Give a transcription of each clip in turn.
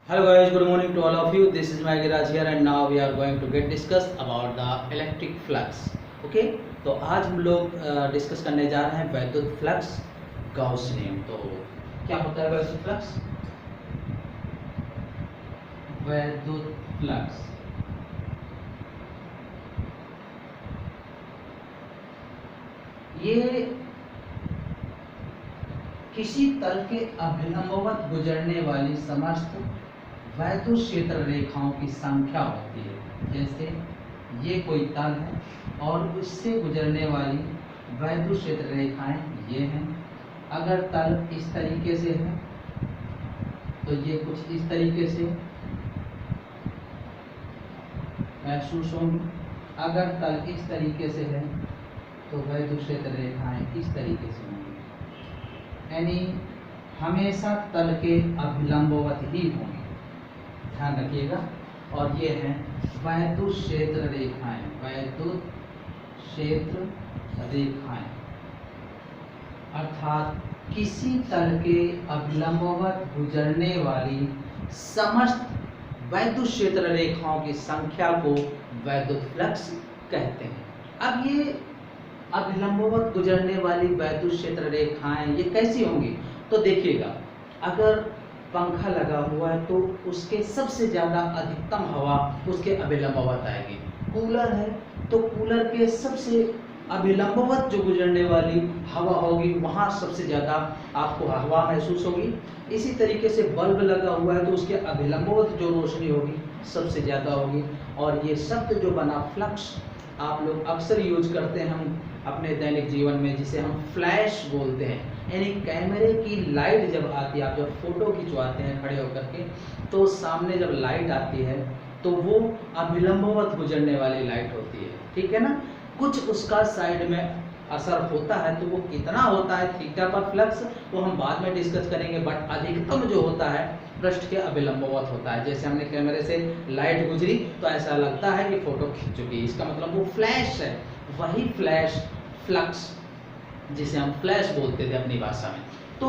Hello guys, good morning to all of you. This is Maggie Raj here and now we are going to get discuss about the electric flux. Okay, तो आज हम लोग discuss करने जा रहे हैं वैद्युत फ्लक्स गाउस नियम। तो क्या होता है वैद्युत फ्लक्स? वैद्युत फ्लक्स ये किसी तल के अभिलंबवत गुजरने वाली समस्त वैद्युत क्षेत्र रेखाओं की संख्या होती है। जैसे ये कोई तल है और उससे गुजरने वाली वैद्युत क्षेत्र रेखाएं ये हैं। अगर तल इस तरीके से है तो ये कुछ इस तरीके से महसूस होंगी। अगर तल इस तरीके से है तो वैद्युत क्षेत्र रेखाएं इस तरीके से होंगी, यानी हमेशा तल के अभिलंबवत ही होंगे, ध्यान रखिएगा। और ये हैं वैद्युत क्षेत्र रेखाएं, वैद्युत क्षेत्र रेखाएं अर्थात किसी तल के अभिलंबवत गुजरने वाली समस्त वैद्युत क्षेत्र रेखाओं की संख्या को वैद्युत फ्लक्स कहते हैं। अब ये अभिलंबवत गुजरने वाली वैद्युत क्षेत्र रेखाएं ये कैसी होंगी? तो देखिएगा, अगर पंखा लगा हुआ है तो उसके सबसे ज़्यादा अधिकतम हवा उसके अभिलंबवत आएगी। कूलर है तो कूलर के सबसे अभिलंबवत जो गुजरने वाली हवा होगी वहाँ सबसे ज़्यादा आपको हवा महसूस होगी। इसी तरीके से बल्ब लगा हुआ है तो उसके अभिलंबवत जो रोशनी होगी सबसे ज़्यादा होगी। और ये शब्द जो बना फ्लक्स आप लोग अक्सर यूज करते हैं हम अपने दैनिक जीवन में, जिसे हम फ्लैश बोलते हैं। यानी कैमरे की लाइट जब आती है, आप जब फोटो खिंचवाते हैं खड़े होकर के, तो सामने जब लाइट आती है तो वो अभिलंबवत गुजरने वाली लाइट होती है, ठीक है ना। कुछ उसका साइड में असर होता है, तो वो कितना होता है थीटा पर फ्लक्स वो हम बाद में डिस्कस करेंगे, बट अधिकतम जो होता है पृष्ठ के अभिलंबवत होता है। जैसे हमने कैमरे से लाइट गुजरी तो ऐसा लगता है कि फोटो खींच चुकी है, इसका मतलब वो फ्लैश है। वही फ्लैश फ्लक्स जिसे हम फ्लैश बोलते थे अपनी भाषा में। तो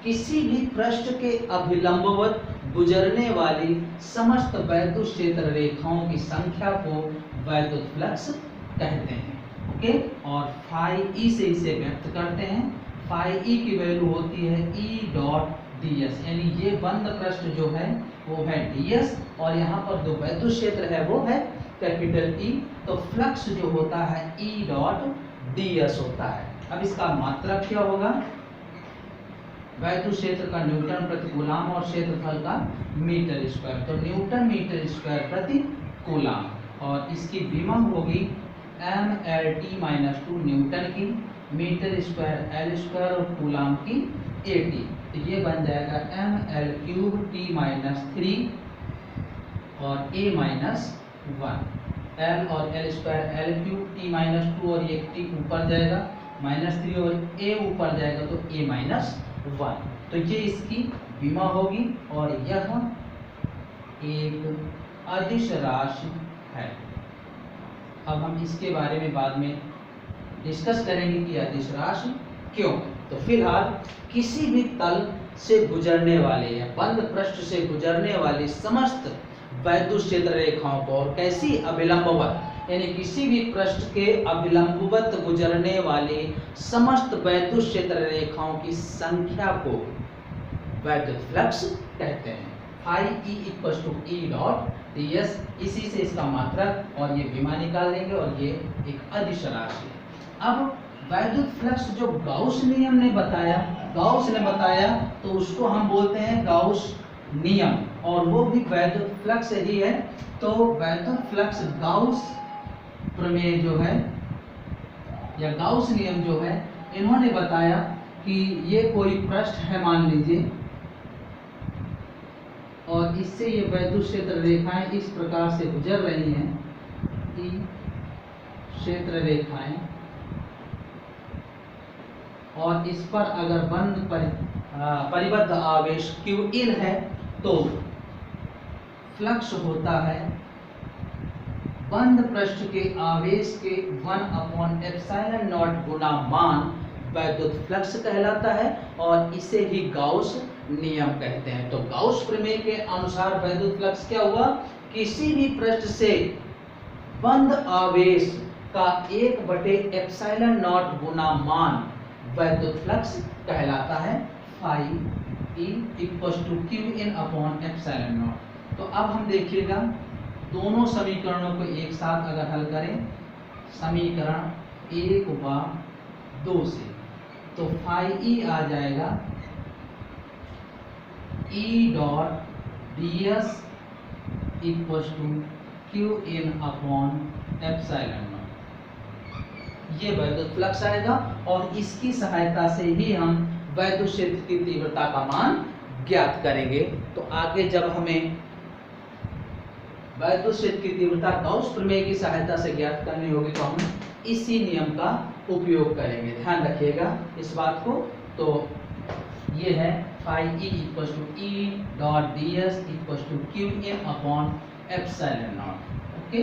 किसी भी पृष्ठ के अभिलंबवत गुजरने वाली समस्त वैद्युत क्षेत्र रेखाओं की संख्या को वैद्युत फ्लक्स कहते हैं। ओके, और फाई ई से इसे व्यक्त करते हैं। फाई ई की वैल्यू होती है ई डॉट डी एस, यानी ये बंद पृष्ठ जो है वो है डी एस और यहाँ पर जो वैद्युत क्षेत्र है वो है कैपिटल ई। तो फ्लक्स जो होता है ई डॉट डी एस होता है। अब इसका मात्रक क्या होगा? वैद्युत क्षेत्र का न्यूटन प्रति कूलाम और क्षेत्रफल का मीटर स्क्वायर, तो न्यूटन मीटर स्क्वायर प्रति कूलाम। और इसकी विभव होगी mLt-2 न्यूटन की, मीटर स्क्वायर एल स्क्वायर और कूलाम की AT, तो ये बन जाएगा mL3T-3 और A-1। L और L स्क्वायर L3T-2 और ये T ऊपर जाएगा -3 और A ऊपर जाएगा तो A-1। तो ये इसकी विमा होगी और यह एक अदिश राशि है। अब हम इसके बारे में बाद में डिस्कस करेंगे कि अदिश राशि क्यों। तो फिलहाल किसी भी तल से गुजरने वाले या बंद पृष्ठ से गुजरने वाली समस्त वैद्युत क्षेत्र रेखाओं को, और कैसी अभिलंबवत, यानी किसी भी पृष्ठ के अभिलंबवत गुजरने वाली समस्त वैद्युत क्षेत्र रेखाओं की संख्या को वैद्युत फ्लक्स कहते हैं। Phi E equals to E dot D S, इसी से इसका मात्रक और ये विमा निकाल देंगे और ये एक अदिश राशि है। अब वैद्युत फ्लक्स जो गाउस नियम ने बताया, गाउस ने बताया तो उसको हम बोलते हैं गाउस नियम, और वो भी वैद्युत फ्लक्स ही है। तो वैद्युत फ्लक्स गाउस प्रमेय जो है या गाउस नियम जो है, इन्होंने बताया कि ये कोई पृष्ठ है मान लीजिए, और इससे ये वैद्युत क्षेत्र रेखाएं इस प्रकार से गुजर रही हैं कि क्षेत्र रेखाएं, और इस पर अगर बंद परिबद्ध आवेश Q इन है तो फ्लक्स होता है बंद पृष्ठ के आवेश के 1/ε0 गुना मान वैद्युत फ्लक्स कहलाता है। और इसे ही गाउस नियम कहते हैं। तो गाउस प्रमेय के अनुसार वैद्युत फ्लक्स क्या हुआ, किसी भी पृष्ठ से बंद आवेश का 1/ε0 गुना मान वैद्युत फ्लक्स कहलाता है। Phi E equal to Q in upon ε0। तो अब हम देखिएगा दोनों समीकरणों को एक साथ अगर हल करें, समीकरण 1 व 2 से, तो फाई ई आ जाएगा E dot D S equal to Q in upon ε0। ये वैद्युत फ्लक्स आएगा और इसकी सहायता से ही हम वैद्युत क्षेत्र की तीव्रता का मान ज्ञात करेंगे। तो आगे जब हमें वैद्युत क्षेत्र की तीव्रता गाउस प्रमेय की सहायता से ज्ञात करनी होगी तो हम इसी नियम का उपयोग करेंगे। ध्यान रखिएगा इस बात को। तो ये है phi E equal to E dot D S equal to Q in upon ε0। Okay,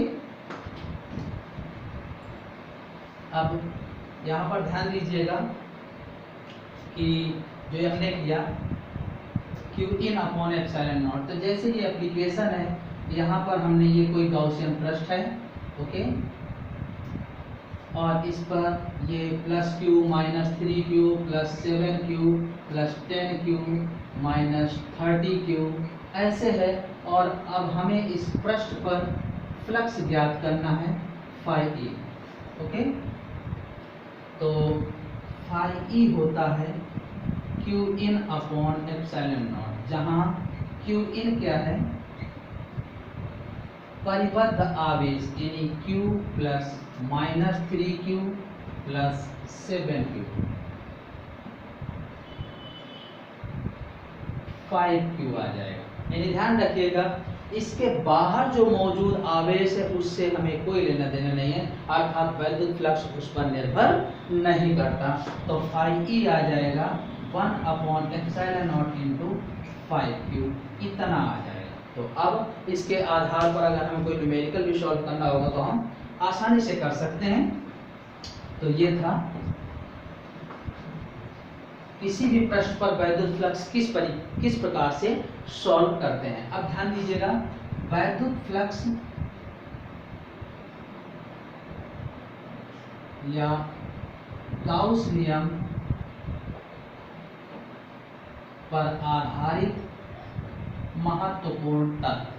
अब यहाँ पर ध्यान दीजिएगा कि जो हमने किया क्यू इन अपॉन ε0, तो जैसे ये एप्लीकेशन है, यहाँ पर हमने ये कोई गाउसियन पृष्ठ है, ओके, और इस पर ये plus Q minus 3q plus 7q plus 10q minus 30q ऐसे है। और अब हमें इस पृष्ठ पर फ्लक्स ज्ञात करना है फाई ई। ओके, तो फाई ई होता है क्यू इन अपॉन ε0, जहाँ क्यू इन क्या है, परिबद्ध आवेश यानी q plus minus 3q plus 7q 5q आ जाएगा। यानी ध्यान रखिएगा इसके बाहर जो मौजूद आवेश है उससे हमें कोई लेना देना नहीं है, अर्थात वैद्युत फ्लक्स उस पर निर्भर नहीं करता। तो फाई ई आ जाएगा 1 अपॉन ε0 इंटू 5q, इतना आ जाएगा। तो अब इसके आधार पर अगर हमें कोई न्यूमेरिकल भी सॉल्व करना होगा तो हम आसानी से कर सकते हैं। तो ये था किसी भी प्रश्न पर वैद्युत फ्लक्स किस प्रकार से सॉल्व करते हैं। अब ध्यान दीजिएगा वैद्युत फ्लक्स या गाउस नियम पर आधारित महत्वपूर्ण तथ्य।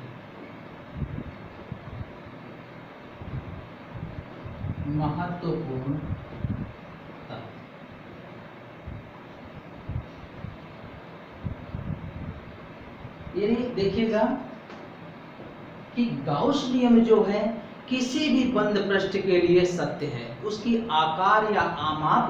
यानी देखिएगा कि गाउस नियम जो है किसी भी बंद पृष्ठ के लिए सत्य है, उसकी आकार या आमाप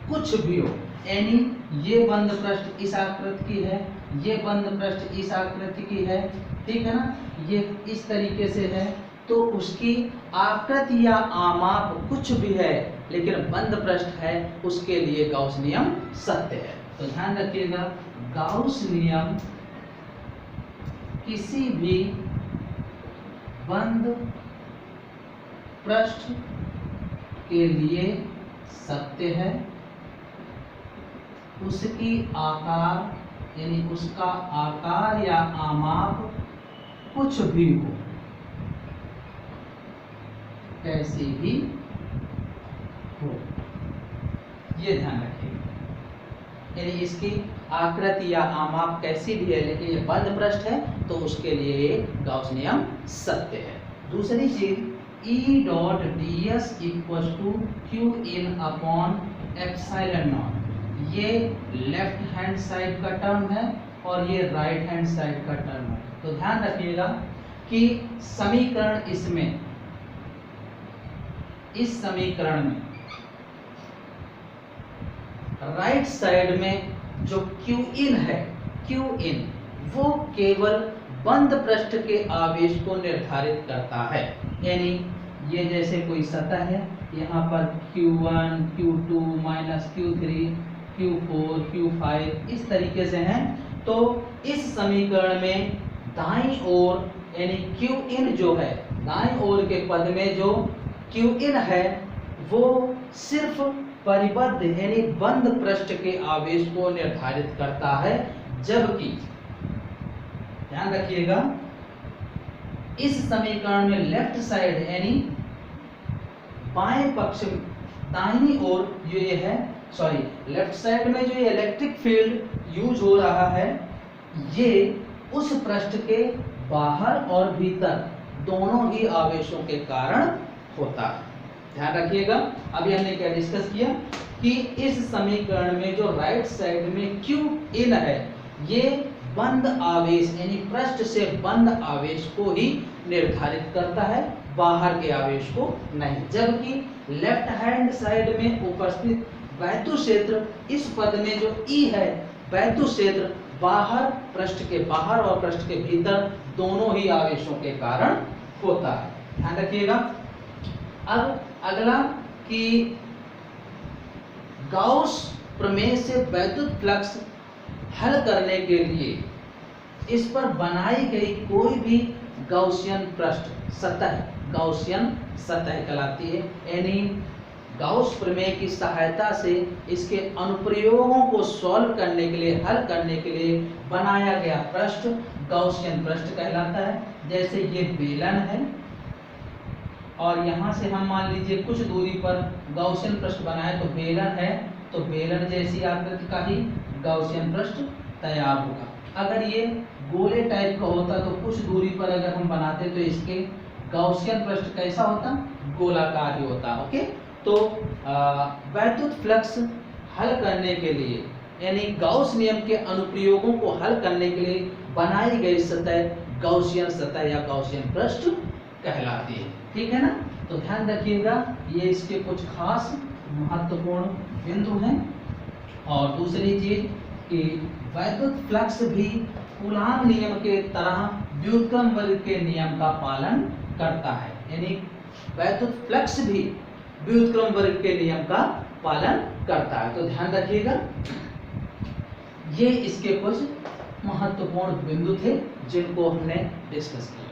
कुछ भी हो। यानी ये बंद पृष्ठ इस आकृति की है, ये बंद पृष्ठ इस आकृति की है, ठीक है ना, ये इस तरीके से है, तो उसकी आकृति या आमाप कुछ भी है लेकिन बंद पृष्ठ है, उसके लिए गाउस नियम सत्य है। तो ध्यान रखिएगा गाउस नियम किसी भी बंद पृष्ठ के लिए सत्य है, उसकी आकार यानी उसका आकार या आमाप कुछ भी हो, कैसी भी हो, ये ध्यान रखिएगा। यानी इसकी आकृति या आमाप कैसी भी है लेकिन ये बंद पृष्ठ है तो उसके लिए ये गाउस नियम सत्य है। दूसरी चीज E dot D S equal to Q in upon ε0, ये लेफ्ट हैंड साइड का टर्म है और ये राइट हैंड साइड का टर्म है। तो ध्यान रखिएगा कि समीकरण इसमें, इस समीकरण में राइट साइड में जो क्यू इन है, क्यू इन वो केवल बंद पृष्ठ के आवेश को निर्धारित करता है। यानी ये जैसे कोई सतह है, यहाँ पर Q1, Q2 minus Q3, Q4, Q5 इस तरीके से हैं। तो इस समीकरण में दाईं ओर यानी क्यू इन जो है, दाईं ओर के पद में जो क्यू इन है वो सिर्फ परिबद्ध यानी बंद पृष्ठ के आवेश को निर्धारित करता है, जबकि ध्यान रखिएगा इस समीकरण में लेफ्ट साइड यानी बाएं पक्ष दाहिनी ओर जो ये है लेफ्ट साइड में जो ये इलेक्ट्रिक फील्ड यूज हो रहा है ये उस पृष्ठ के बाहर और भीतर दोनों ही आवेशों के कारण होता है। ध्यान रखिएगा अभी हमने क्या डिस्कस किया कि इस समीकरण में जो राइट साइड में Q इन है ये बंद आवेश यानी पृष्ठ से बंद आवेश को ही निर्धारित करता है, बाहर के आवेश को नहीं। जबकि लेफ्ट हैंड साइड में उपस्थित वैद्युत क्षेत्र इस पद में जो E है वैद्युत क्षेत्र बाहर पृष्ठ के बाहर और पृष्ठ के भीतर दोनों ही आवेशों के कारण होता है। ध्यान रखिएगा। अब अगला कि गाउस प्रमेय से वैद्युत फ्लक्स हल करने के लिए इस पर बनाई गई कोई भी गाउसियन पृष्ठ सतह गाउसियन सतह कहलाती है। यानी गाउस प्रमेय की सहायता से इसके अनुप्रयोगों को सॉल्व करने के लिए हल करने के लिए बनाया गया पृष्ठ गाउसियन पृष्ठ कहलाता है। जैसे ये बेलन है और यहाँ से हम मान लीजिए कुछ दूरी पर गाउसियन पृष्ठ बनाए तो बेलन है तो बेलन जैसी आकृति का ही गाउसियन पृष्ठ तैयार होगा। अगर ये गोले टाइप का होता तो कुछ दूरी पर अगर हम बनाते तो इसके गाउसियन पृष्ठ कैसा होता गोलाकार ही होता। ओके तो वैद्युत फ्लक्स हल करने के लिए यानी गाउस नियम के अनुप्रयोगों को हल करने के लिए बनाई गई सतह गाउसियन सतह या गाउसियन पृष्ठ कहलाती है। ठीक है ना। तो ध्यान रखिएगा ये इसके कुछ खास महत्वपूर्ण बिंदु हैं। और दूसरी चीज कि वैद्युत फ्लक्स भी कूलाम नियम के तरह व्युत्क्रम वर्ग के नियम का पालन करता है। यानी वैद्युत फ्लक्स भी व्युत्क्रम वर्ग के नियम का पालन करता है। तो ध्यान रखिएगा ये इसके कुछ महत्वपूर्ण बिंदु थे जिनको हमने डिस्कस किया।